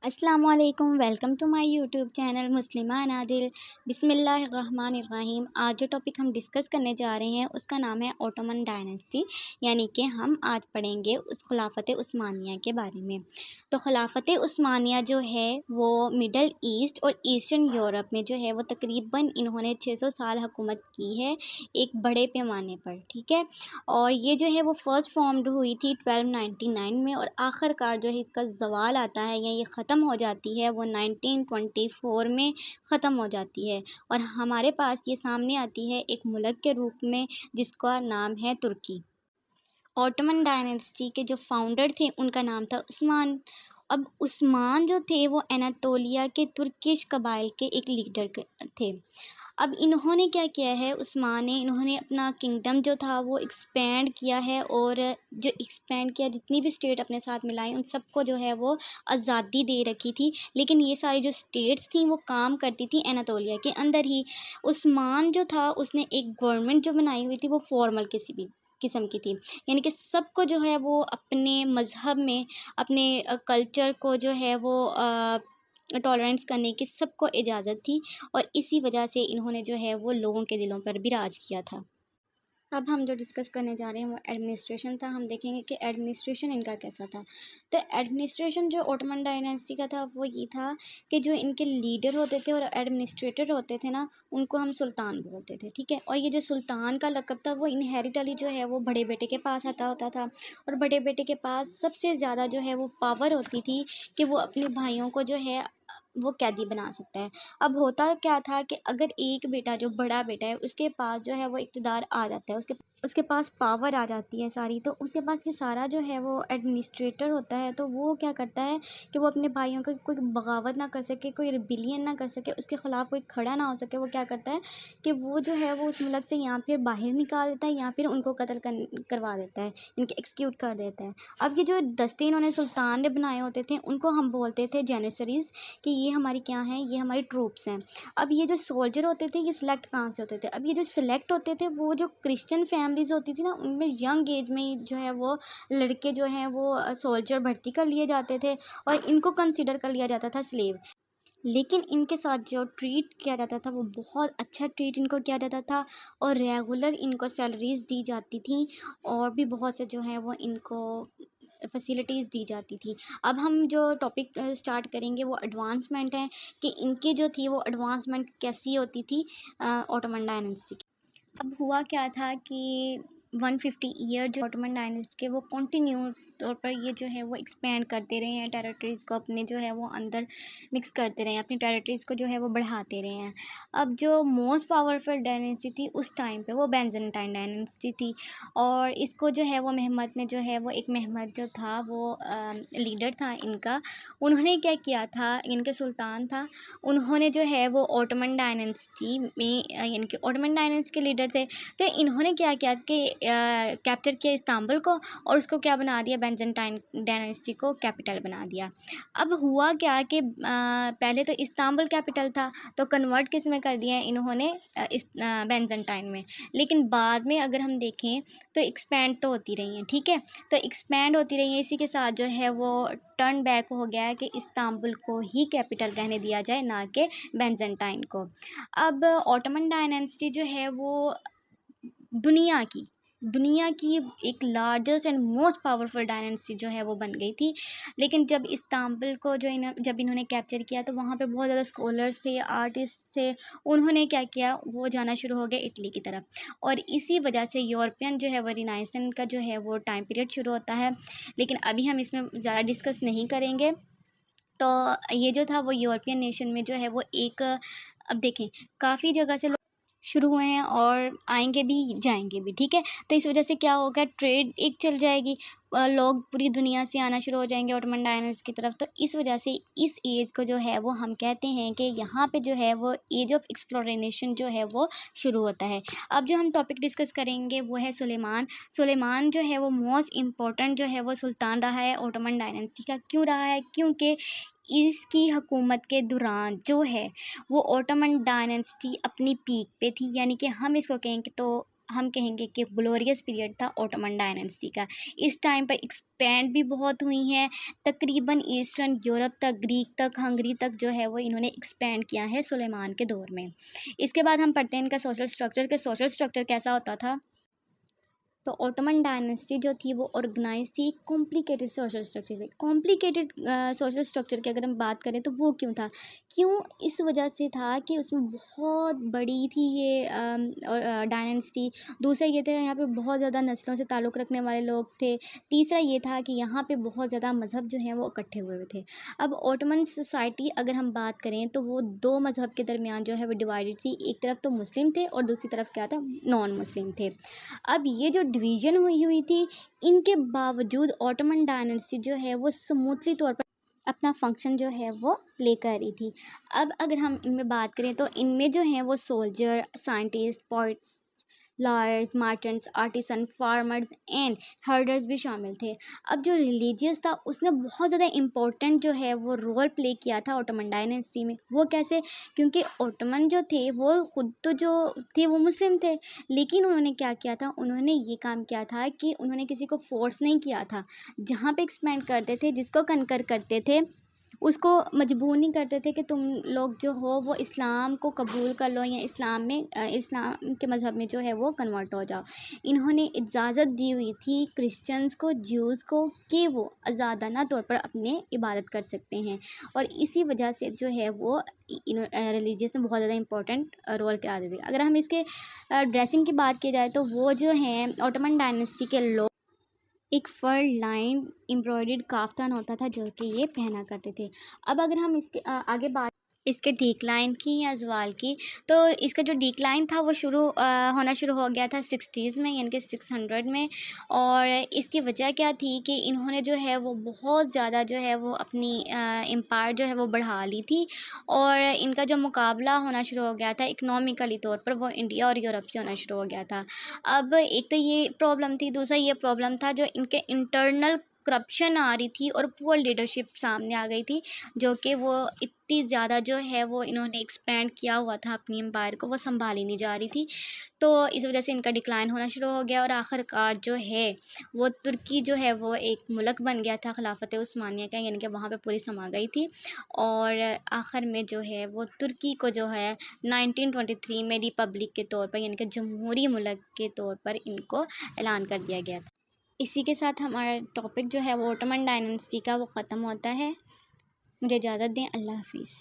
अस्सलामुअलैकुम, welcome to my YouTube channel Muslima Nadil. बिस्मिल्लाहिर्रहमानिर्रहीम। आज जो टॉपिक हम डिस्कस करने जा रहे हैं उसका नाम है ओटोमन डायनेस्टी, यानी कि हम आज पढ़ेंगे उस खिलाफत उस्मानिया के बारे में। तो खिलाफत उस्मानिया जो है वो मिडल ईस्ट और ईस्टर्न यूरोप में जो है वो तकरीबन इन्होंने 600 साल हुकूमत की है, एक बड़े पैमाने पर, ठीक है। और ये जो है वो फर्स्ट फॉर्म्ड हुई थी 1299 में, और आखिरकार जो है इसका ज़वाल आता है या ये ख़त्म हो जाती है वो 1924 में ख़त्म हो जाती है। और हमारे पास ये सामने आती है एक मुल्क के रूप में जिसका नाम है तुर्की। ऑटोमन डायनेस्टी के जो फाउंडर थे उनका नाम था उस्मान। अब उस्मान जो थे वो एनातोलिया के तुर्किश कबाइल के एक लीडर थे। अब इन्होंने क्या किया है, उस्मान ने, इन्होंने अपना किंगडम जो था वो एक्सपेंड किया है, और जो एक्सपेंड किया, जितनी भी स्टेट अपने साथ मिलाई उन सबको जो है वो आज़ादी दे रखी थी। लेकिन ये सारी जो स्टेट्स थी वो काम करती थी एनातोलिया के अंदर ही। उस्मान जो था उसने एक गवर्नमेंट जो बनाई हुई थी वो फॉर्मल किसी भी किस्म की थी, यानी कि सबको जो है वो अपने मज़हब में, अपने कल्चर को जो है वो टॉलरेंस करने की सबको इजाज़त थी। और इसी वजह से इन्होंने जो है वो लोगों के दिलों पर भी राज किया था। अब हम जो डिस्कस करने जा रहे हैं वो एडमिनिस्ट्रेशन था। हम देखेंगे कि एडमिनिस्ट्रेशन इनका कैसा था। तो एडमिनिस्ट्रेशन जो ओटोमन डायनेस्टी का था वो ये था कि जो इनके लीडर होते थे और एडमिनिस्ट्रेटर होते थे ना, उनको हम सुल्तान बोलते थे, ठीक है। और ये जो सुल्तान का लक़ब था वो इनहेरिटली जो है वो बड़े बेटे के पास आता होता था, और बड़े बेटे के पास सबसे ज़्यादा जो है वो पावर होती थी कि वो अपने भाइयों को जो है वो कैदी बना सकता है। अब होता क्या था कि अगर एक बेटा, जो बड़ा बेटा है, उसके पास जो है वो इक़्तिदार आ जाता है, उसके पास पावर आ जाती है सारी, तो उसके पास ये सारा जो है वो एडमिनिस्ट्रेटर होता है, तो वो क्या करता है कि वो अपने भाइयों का कोई बगावत ना कर सके, कोई रिबिलियन ना कर सके, उसके ख़िलाफ़ कोई खड़ा ना हो सके, वो क्या करता है कि वो जो है वो उस मुल्क से या फिर बाहर निकाल देता है या फिर उनको कत्ल करवा देता है, इनके एक्सक्यूट कर देता है। अब ये जो दस्ते इन्होंने सुल्तान ने बनाए होते थे उनको हम बोलते थे जेनिसरीज़, कि ये हमारी क्या हैं, ये हमारी ट्रूप्स हैं। अब ये जो सोल्जर होते थे ये सिलेक्ट कहाँ से होते थे? अब ये जो सिलेक्ट होते थे वो जो क्रिश्चियन फैमिलीज़ होती थी ना, उनमें यंग एज में जो है वो लड़के जो हैं वो सोल्जर भर्ती कर लिए जाते थे, और इनको कंसिडर कर लिया जाता था स्लेव। लेकिन इनके साथ जो ट्रीट किया जाता था वो बहुत अच्छा ट्रीट इनको किया जाता था, और रेगुलर इनको सैलरीज़ दी जाती थी, और भी बहुत से जो हैं वो इनको फैसिलिटीज़ दी जाती थी। अब हम जो टॉपिक स्टार्ट करेंगे वो एडवांसमेंट है, कि इनकी जो थी वो एडवांसमेंट कैसी होती थी ऑटोमन डायनेस्टी की। अब हुआ क्या था कि 150 ईयर जो ऑटोमन डायनेस्टी के वो कंटिन्यू तौर पर ये जो है वो एक्सपेंड करते रहे हैं, टेरिटरीज़ को अपने जो है वो अंदर मिक्स करते रहे हैं, अपनी टेरिटरीज़ को जो है वो बढ़ाते रहे हैं। अब जो मोस्ट पावरफुल डायनेस्टी थी उस टाइम पे वो बेंजनटाइन डायनेस्टी थी, और इसको जो है वो महमद ने जो है वो, एक महमद जो था वो लीडर था इनका, उन्होंने क्या किया था, इनके सुल्तान था, उन्होंने जो है वो ऑटोमन डायनेस्टी में, यानी कि ऑटोमन डायनेस्टी के लीडर थे, तो इन्होंने क्या किया कि कैप्चर किया इस्तांबुल को, और उसको क्या बना दिया, बेंजनटाइन डायनेस्टी को कैपिटल बना दिया। अब हुआ क्या कि पहले तो इस्तांबुल कैपिटल था, तो कन्वर्ट किस में कर दिया इन्होंने, इस बेंजनटाइन में। लेकिन बाद में अगर हम देखें तो एक्सपेंड तो होती रही हैं, ठीक है, तो एक्सपेंड होती रही हैं, इसी के साथ जो है वो टर्न बैक हो गया है कि इस्तांबुल को ही कैपिटल रहने दिया जाए, ना कि बेंजनटाइन को। अब ऑटोमन डायनेस्टी जो है वो दुनिया की एक largest and most powerful dynasty जो है वो बन गई थी। लेकिन जब इस्तांबुल को जब इन्होंने कैप्चर किया तो वहाँ पे बहुत ज़्यादा स्कॉलर्स थे, आर्टिस्ट थे, उन्होंने क्या किया, वो जाना शुरू हो गए इटली की तरफ, और इसी वजह से यूरोपियन जो है वो रिनाइसेंस का जो है वो टाइम पीरियड शुरू होता है। लेकिन अभी हम इसमें ज़्यादा डिस्कस नहीं करेंगे। तो ये जो था वो यूरोपियन नेशन में जो है वो एक, अब देखें, काफ़ी जगह से शुरू हुए हैं और आएंगे भी जाएंगे भी, ठीक है। तो इस वजह से क्या होगा, ट्रेड एक चल जाएगी, लोग पूरी दुनिया से आना शुरू हो जाएंगे ऑटोमन डायनेस्टी की तरफ। तो इस वजह से इस एज को जो है वो हम कहते हैं कि यहाँ पे जो है वो एज ऑफ एक्सप्लोरेशन जो है वो शुरू होता है। अब जो हम टॉपिक डिस्कस करेंगे वो है सुलेमान। सुलेमान जो है वो मोस्ट इम्पोर्टेंट जो है वो सुल्तान रहा है ऑटोमन डायनेस्टी का। क्यों रहा है? क्योंकि इसकी हुकूमत के दौरान जो है वो ऑटोमन डायनेस्टी अपनी पीक पे थी, यानी कि हम इसको कहेंगे तो हम कहेंगे कि ग्लोरियस पीरियड था ओटोमन डायनेस्टी का। इस टाइम पर एक्सपेंड भी बहुत हुई हैं, तकरीबन ईस्टर्न यूरोप तक, ग्रीक तक, हंगरी तक जो है वो इन्होंने एक्सपेंड किया है सुलेमान के दौर में। इसके बाद हम पढ़ते हैं इनका सोशल स्ट्रक्चर कैसा होता था। तो ओटोमन डायनेस्टी जो थी वो ऑर्गेनाइज थी कॉम्प्लिकेटेड सोशल स्ट्रक्चर से। कॉम्प्लिकेटेड सोशल स्ट्रक्चर की अगर हम बात करें तो वो क्यों था, क्यों, इस वजह से था कि उसमें बहुत बड़ी थी ये डायनेस्टी। दूसरा ये था यहाँ पे बहुत ज़्यादा नस्लों से ताल्लुक़ रखने वाले लोग थे। तीसरा ये था कि यहाँ पे बहुत ज़्यादा मज़हब जो हैं वो इकट्ठे हुए थे। अब ओटोमन सोसाइटी अगर हम बात करें तो वो दो मज़हब के दरमियान जो है वो डिवाइडेड थी। एक तरफ तो मुस्लिम थे और दूसरी तरफ क्या था, नॉन मुस्लिम थे। अब ये जो डिवीज़न हुई हुई थी, इनके बावजूद ओटोमन डायनेस्टी जो है वो स्मूथली तौर पर अपना फंक्शन जो है वो प्ले कर रही थी। अब अगर हम इनमें बात करें तो इनमें जो हैं वो soldier, scientist, poet, lawyers, मार्चेंट्स, artisan, farmers and herders भी शामिल थे। अब जो रिलीजियस था उसने बहुत ज़्यादा इम्पोर्टेंट जो है वो रोल प्ले किया था ओटोमन डायनेस्टी में। वो कैसे, क्योंकि ओटोमन जो थे वो ख़ुद तो जो थे वो मुस्लिम थे, लेकिन उन्होंने क्या किया था, उन्होंने ये काम किया था कि उन्होंने किसी को फोर्स नहीं किया था। जहाँ पे एक्सपेंड करते थे, जिसको कनकर करते थे, उसको मजबूर नहीं करते थे कि तुम लोग जो हो वो इस्लाम को कबूल कर लो या इस्लाम के मज़हब में जो है वो कन्वर्ट हो जाओ। इन्होंने इजाज़त दी हुई थी क्रिश्चियंस को, ज्यूज़ को, कि वो आज़ादाना तौर पर अपने इबादत कर सकते हैं। और इसी वजह से जो है वो रिलीजियस में बहुत ज़्यादा इंपॉर्टेंट रोल किया देते थे। अगर हम इसके ड्रेसिंग की बात की जाए तो वो जो हैं ओटोमन डायनेस्टी के लोग एक फर लाइन एम्ब्रॉयडर्ड काफ्तान होता था जो कि ये पहना करते थे। अब अगर हम इसके आगे बात इसके डिक्लाइन की या ज़वाल की, तो इसका जो डिक्लाइन था वो होना शुरू हो गया था 60s में, यानी कि 600 में। और इसकी वजह क्या थी कि इन्होंने जो है वो बहुत ज़्यादा जो है वो अपनी एम्पायर जो है वो बढ़ा ली थी, और इनका जो मुकाबला होना शुरू हो गया था इकनॉमिकली तौर पर, वो इंडिया और यूरोप से होना शुरू हो गया था। अब एक तो ये प्रॉब्लम थी, दूसरा ये प्रॉब्लम था जो इनके इंटरनल करप्शन आ रही थी और पुअर लीडरशिप सामने आ गई थी, जो कि वो इतनी ज़्यादा जो है वो इन्होंने एक्सपेंड किया हुआ था अपनी एम्पायर को, वो संभाली नहीं जा रही थी। तो इस वजह से इनका डिक्लाइन होना शुरू हो गया और आखिरकार जो है वो तुर्की जो है वो एक मुल्क बन गया था खिलाफत उस्मानिया का, यानी कि वहाँ पे पुलिस समा गई थी। और आखिर में जो है वो तुर्की को जो है 1923 में रिपब्लिक के तौर पर, यानी कि जमहूरी मुल्क के तौर पर इनको ऐलान कर दिया गया था। इसी के साथ हमारा टॉपिक जो है वो ओटोमन डायनेस्टी का वो ख़त्म होता है। मुझे इजाज़त दें, अल्लाह हाफ़िज़।